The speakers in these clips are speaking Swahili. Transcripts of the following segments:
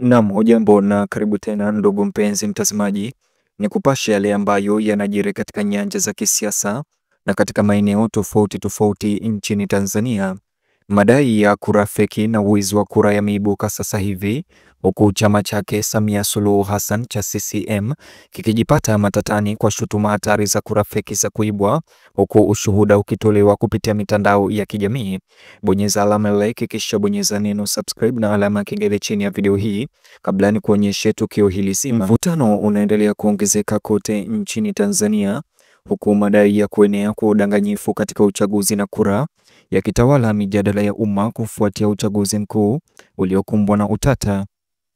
Naam, hujambo na karibu tena ndugu mpenzi mtazamaji, ni kupasha yale ambayo yanajiri katika nyanja za kisiasa na katika maeneo tofauti tofauti nchini Tanzania. Madai ya kura feki na wizi wa kura yameibuka sasa hivi, huku chama chake Samia Suluhu Hassan cha CCM kikijipata matatani kwa shutuma hatari za kura feki za kuibwa, huku ushuhuda ukitolewa kupitia mitandao ya kijamii. Bonyeza alama like kisha bonyeza neno subscribe na alama kengele chini ya video hii kabla ni kuonyeshe tukio hili zima. Mvutano unaendelea kuongezeka kote nchini Tanzania, huku madai ya kuenea kwa udanganyifu katika uchaguzi na kura yakitawala mijadala ya umma kufuatia uchaguzi mkuu uliokumbwa na utata.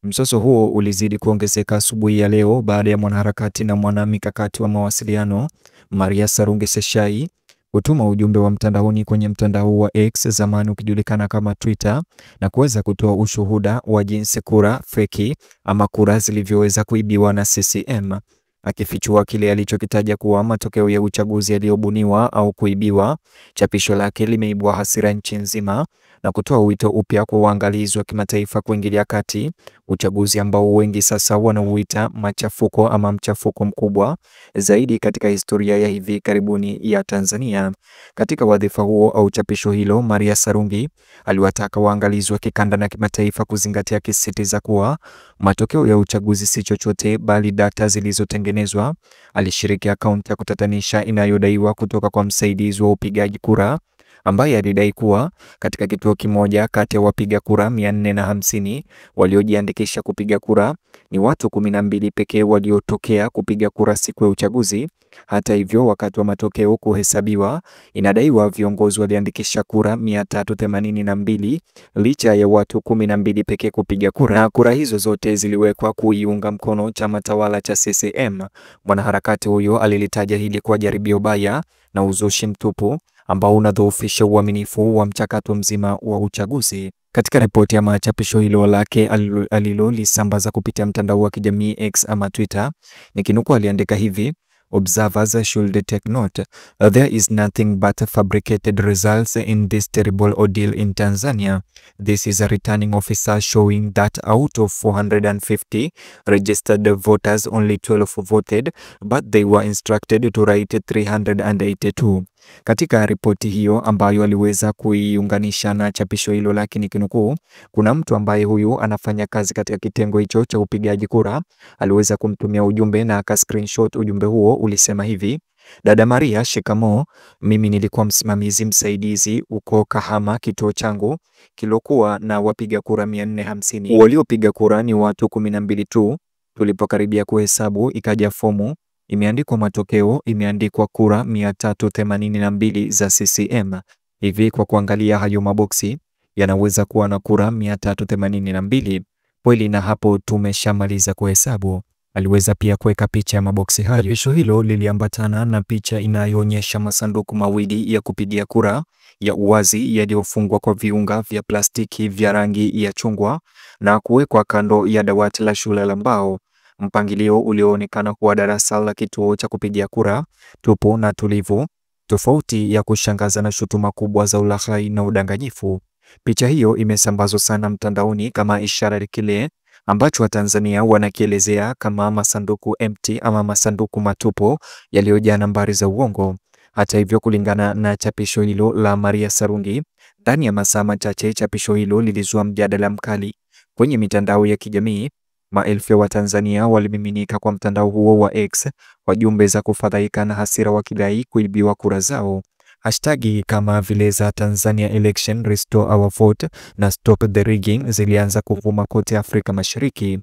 Mzozo huo ulizidi kuongezeka asubuhi ya leo baada ya mwanaharakati na mwanamikakati wa mawasiliano Maria Sarungi Seshai kutuma ujumbe wa mtandaoni kwenye mtandao wa X, zamani ukijulikana kama Twitter, na kuweza kutoa ushuhuda wa jinsi kura feki ama kura zilivyoweza kuibiwa na CCM, akifichua kile alichokitaja kuwa matokeo ya uchaguzi yaliyobuniwa au kuibiwa. Chapisho lake limeibua hasira nchi nzima na kutoa wito upya kwa waangalizi wa kimataifa kuingilia kati uchaguzi ambao wengi sasa wanauita machafuko ama mchafuko mkubwa zaidi katika historia ya hivi karibuni ya Tanzania. Katika wadhifa huo au chapisho hilo, Maria Sarungi aliwataka waangalizi wa kikanda na kimataifa kuzingatia, akisisitiza kuwa matokeo ya uchaguzi si chochote bali data zilizotengenezwa. Alishiriki akaunti ya kutatanisha inayodaiwa kutoka kwa msaidizi wa upigaji kura ambaye alidai kuwa katika kituo kimoja kati ya wapiga kura 450 waliojiandikisha kupiga kura ni watu 12 pekee waliotokea kupiga kura siku ya uchaguzi. Hata hivyo, wakati wa matokeo kuhesabiwa, inadaiwa viongozi waliandikisha kura 382 licha ya watu 12 pekee kupiga kura, na kura hizo zote ziliwekwa kuiunga mkono chama tawala cha CCM. Mwanaharakati huyo alilitaja hili kwa jaribio baya na uzushi mtupu ambao unadhoofisha uaminifu wa mchakato mzima wa uchaguzi. Katika ripoti ya machapisho hilo lake alilolisambaza kupitia mtandao wa kijamii X ama Twitter, nikinukuu, aliandika hivi: Observers should take note. There is nothing but fabricated results in this terrible ordeal in Tanzania. This is a returning officer showing that out of 450 registered voters, only 12 voted, but they were instructed to write 382. Katika ripoti hiyo ambayo aliweza kuiunganisha na chapisho hilo, lakini kinukuu, kuna mtu ambaye huyu anafanya kazi katika kitengo hicho cha upigaji kura aliweza kumtumia ujumbe na aka screenshot ujumbe huo. Ulisema hivi: Dada Maria, shikamo. Mimi nilikuwa msimamizi msaidizi uko Kahama. Kituo changu kilokuwa na wapiga kura 450. Waliopiga kura ni watu 12 tu. Tulipokaribia kuhesabu, ikaja fomu imeandikwa matokeo, imeandikwa kura 382 za CCM. Hivi kwa kuangalia hayo maboksi yanaweza kuwa na kura 382 kweli, na hapo tumeshamaliza kuhesabu. Aliweza pia kuweka picha ya maboksi hayo. Chapisho hilo liliambatana na picha inayoonyesha masanduku mawili ya kupigia kura ya uwazi yaliyofungwa kwa viunga vya plastiki vya rangi ya chungwa na kuwekwa kando ya dawati la shule la mbao. Mpangilio ulioonekana kuwa darasa la kituo cha kupigia kura tupo na tulivu, tofauti ya kushangaza na shutuma kubwa za ulaghai na udanganyifu. Picha hiyo imesambazwa sana mtandaoni kama ishara ya kile ambacho Watanzania wanakielezea kama masanduku empty ama masanduku matupu yaliyojaa nambari za uongo. Hata hivyo, kulingana na chapisho hilo la Maria Sarungi, ndani ya masaa machache chapisho hilo lilizua mjadala mkali kwenye mitandao ya kijamii. Maelfu ya Watanzania walimiminika kwa mtandao huo wa X kwa jumbe za kufadhaika na hasira, wakidai kuibiwa kura zao. Hashtagi kama vile za Tanzania election, restore our vote na stop the rigging zilianza kuvuma kote Afrika Mashariki.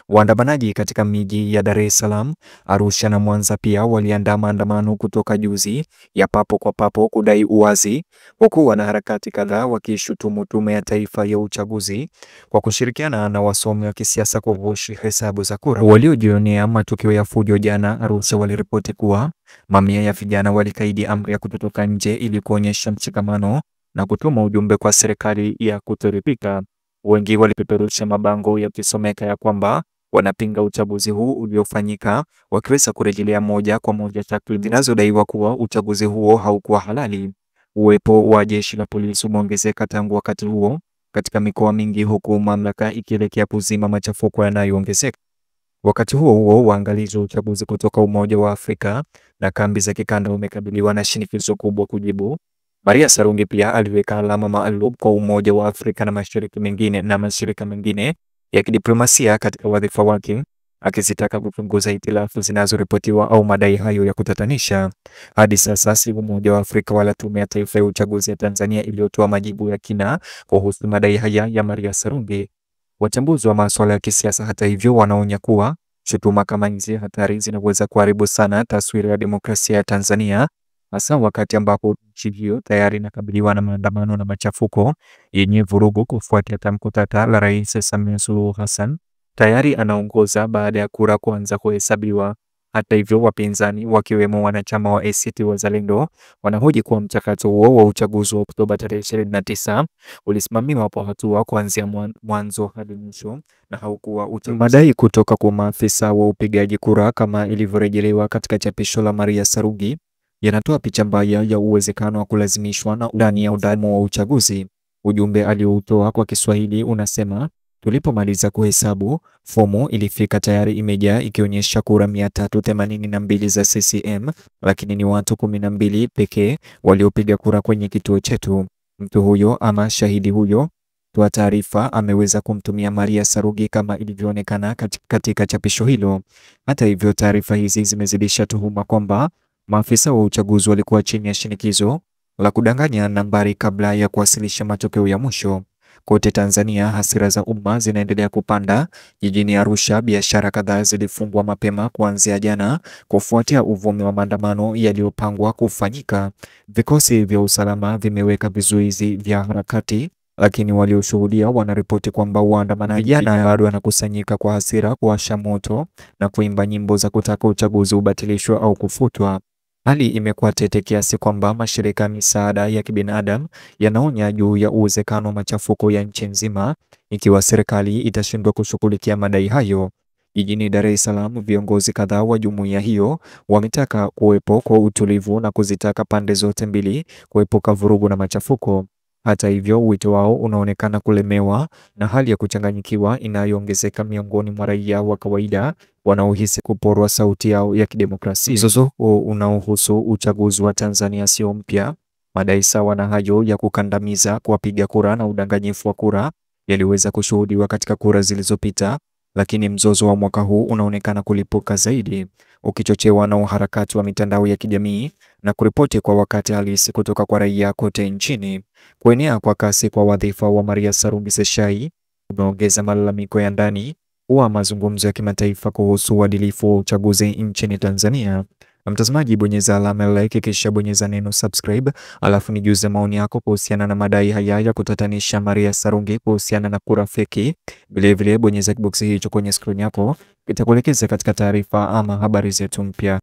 Waandamanaji katika miji ya Dar es Salaam, Arusha na Mwanza pia waliandaa maandamano kutoka juzi ya papo kwa papo kudai uwazi, huku wanaharakati kadhaa wakishutumu Tume ya Taifa ya Uchaguzi kwa kushirikiana na wasomi wa kisiasa kughushi hesabu za kura. Waliojionea matukio ya fujo jana Arusha waliripoti kuwa mamia ya vijana walikaidi amri ya kutotoka nje ili kuonyesha mshikamano na kutuma ujumbe kwa serikali ya kutoridhika. Wengi walipeperusha mabango yakisomeka ya kwamba wanapinga uchaguzi huu uliofanyika, wakiweza kurejelea moja kwa moja takwimu zinazodaiwa kuwa uchaguzi huo haukuwa halali. Uwepo wa jeshi la polisi umeongezeka tangu wakati huo, katika mikoa mingi, huku mamlaka ikielekea kuzima machafuko yanayoongezeka. Wakati huo huo, waangalizi wa uchaguzi kutoka Umoja wa Afrika na kambi za kikanda wamekabiliwa na shinikizo kubwa kujibu. Maria Sarungi pia aliweka alama maalum kwa Umoja wa Afrika na mashirika mengine ya kidiplomasia katika wadhifa wake, akizitaka kupunguza hitilafu zinazoripotiwa au madai hayo ya kutatanisha. Hadi sasa si Umoja wa Afrika wala Tume ya Taifa ya Uchaguzi ya Tanzania iliyotoa majibu ya kina kuhusu madai haya ya Maria Sarungi. Wachambuzi wa masuala ya kisiasa, hata hivyo, wanaonya kuwa shutuma kama hizi hatari zinaweza kuharibu sana taswira ya demokrasia ya Tanzania, hasa wakati ambapo nchi hiyo tayari inakabiliwa na maandamano na machafuko yenye vurugu kufuatia tamko tata la Rais Samia Suluhu Hassan tayari anaongoza baada ya kura kuanza kuhesabiwa. Hata hivyo, wapinzani wakiwemo wanachama wa ACT Wazalendo wanahoji kuwa mchakato huo wa uchaguzi wa Oktoba tarehe 29 ulisimamiwa kwa hatua kuanzia mwanzo hadi mwisho na haukuwa uchaguzi. Madai kutoka kwa maafisa wa upigaji kura kama ilivyorejelewa katika chapisho la Maria Sarungi yanatoa picha mbaya ya uwezekano wa kulazimishwa na ndani ya udamo wa uchaguzi. Ujumbe alioutoa kwa Kiswahili unasema, tulipomaliza kuhesabu, fomu ilifika tayari imejaa ikionyesha kura 382 za CCM, lakini ni watu 12 pekee waliopiga kura kwenye kituo chetu. Mtu huyo ama shahidi huyo toa taarifa ameweza kumtumia Maria Sarungi kama ilivyoonekana katika chapisho hilo. Hata hivyo, taarifa hizi zimezidisha tuhuma kwamba maafisa wa uchaguzi walikuwa chini ya shinikizo la kudanganya nambari kabla ya kuwasilisha matokeo ya mwisho. Kote Tanzania, hasira za umma zinaendelea kupanda. Jijini Arusha, biashara kadhaa zilifungwa mapema kuanzia jana kufuatia uvumi wa maandamano yaliyopangwa kufanyika. Vikosi vya usalama vimeweka vizuizi vya harakati, lakini walioshuhudia wanaripoti kwamba waandamanaji jana bado wanakusanyika kwa hasira, kuwasha moto na kuimba nyimbo za kutaka uchaguzi ubatilishwe au kufutwa. Hali imekuwa tete kiasi kwamba mashirika ya misaada ya kibinadamu yanaonya juu ya uwezekano wa machafuko ya nchi nzima ikiwa serikali itashindwa kushughulikia madai hayo. Jijini Dar es Salaam, viongozi kadhaa wa jumuiya hiyo wametaka kuwepo kwa utulivu na kuzitaka pande zote mbili kuepuka vurugu na machafuko. Hata hivyo, wito wao unaonekana kulemewa na hali ya kuchanganyikiwa inayoongezeka miongoni mwa raia wa kawaida wanaohisi kuporwa sauti yao ya kidemokrasia. Mzozo unaohusu uchaguzi wa Tanzania sio mpya. Madai sawa na hayo ya kukandamiza kuwapiga kura na udanganyifu wa kura yaliweza kushuhudiwa katika kura zilizopita, lakini mzozo wa mwaka huu unaonekana kulipuka zaidi, ukichochewa na uharakati wa mitandao ya kijamii na kuripoti kwa wakati halisi kutoka kwa raia kote nchini. Kuenea kwa kasi kwa wadhifa wa Maria Sarungi Seshai umeongeza malalamiko ya ndani wa mazungumzo ya kimataifa kuhusu uadilifu wa uchaguzi nchini Tanzania. Mtazamaji, bonyeza alama ya like kisha bonyeza neno subscribe, alafu nijuze maoni yako kuhusiana na madai haya ya kutatanisha Maria Sarungi kuhusiana na kura feki. Vilevile bonyeza kiboksi hicho kwenye screen yako, itakuelekeza katika taarifa ama habari zetu mpya.